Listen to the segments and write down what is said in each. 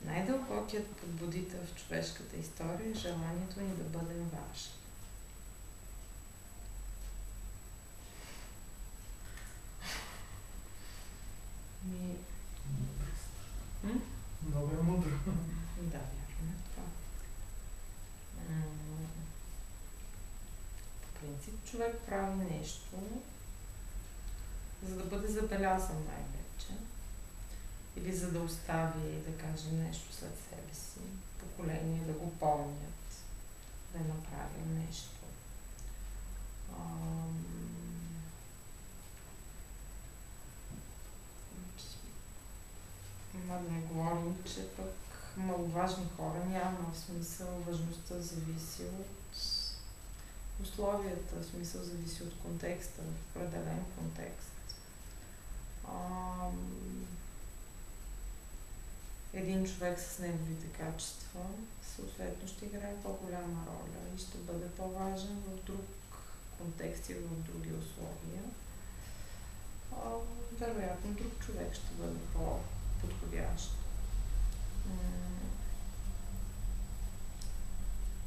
Най-дълбокият подбудител в човешката история е желанието ни да бъдем важни. Много е мудро. Да, вярно е това. По принцип човек прави нещо, за да бъде забелязан най-вече. Или за да остави, да кажем, нещо след себе си. Поколение да го помнят, да е направил нещо. Да не говорим, че пък маловажни хора няма. В смисъл, важността зависи от условията, в смисъл зависи от контекста, в определен контекст. Един човек с неговите качества съответно ще играе по-голяма роля и ще бъде по-важен в друг контекст и в други условия. Вероятно друг човек ще бъде по-подходящ.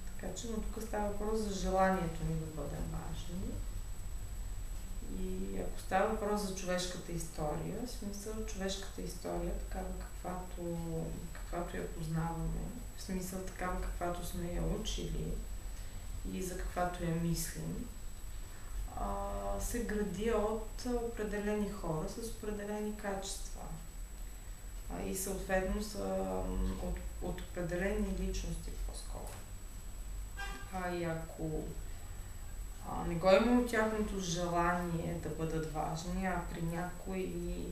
Така че, но тук става въпрос за желанието ни да бъдем важни. И ако става въпрос за човешката история, в смисъл човешката история, такава каквато я познаваме, в смисъл такава каквато сме я учили и за каквато я мислим, се гради от определени хора с определени качества. И съответно са от определени личности по-скоро. И ако не го има от тяхното желание да бъдат важни, а при някои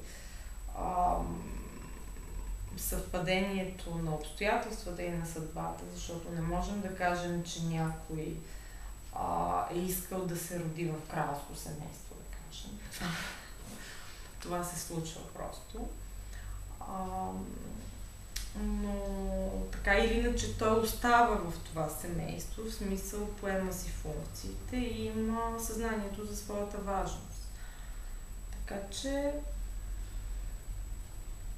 съвпадението на обстоятелствата и на съдбата, защото не можем да кажем, че някой е искал да се роди в кралско семейство, да кажем. Това се случва просто. Но така или иначе той остава в това семейство, в смисъл поема си функциите и има съзнанието за своята важност. Така че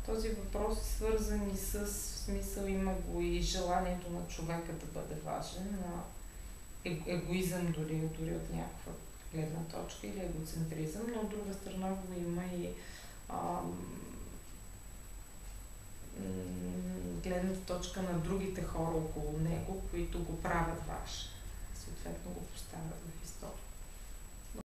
този въпрос е свързан и с смисъл, има го и желанието на човека да бъде важен, на егоизъм дори от някаква гледна точка или егоцентризъм, но от друга страна го има и гледната точка на другите хора около него, които го правят важен. Съответно го поставят в история.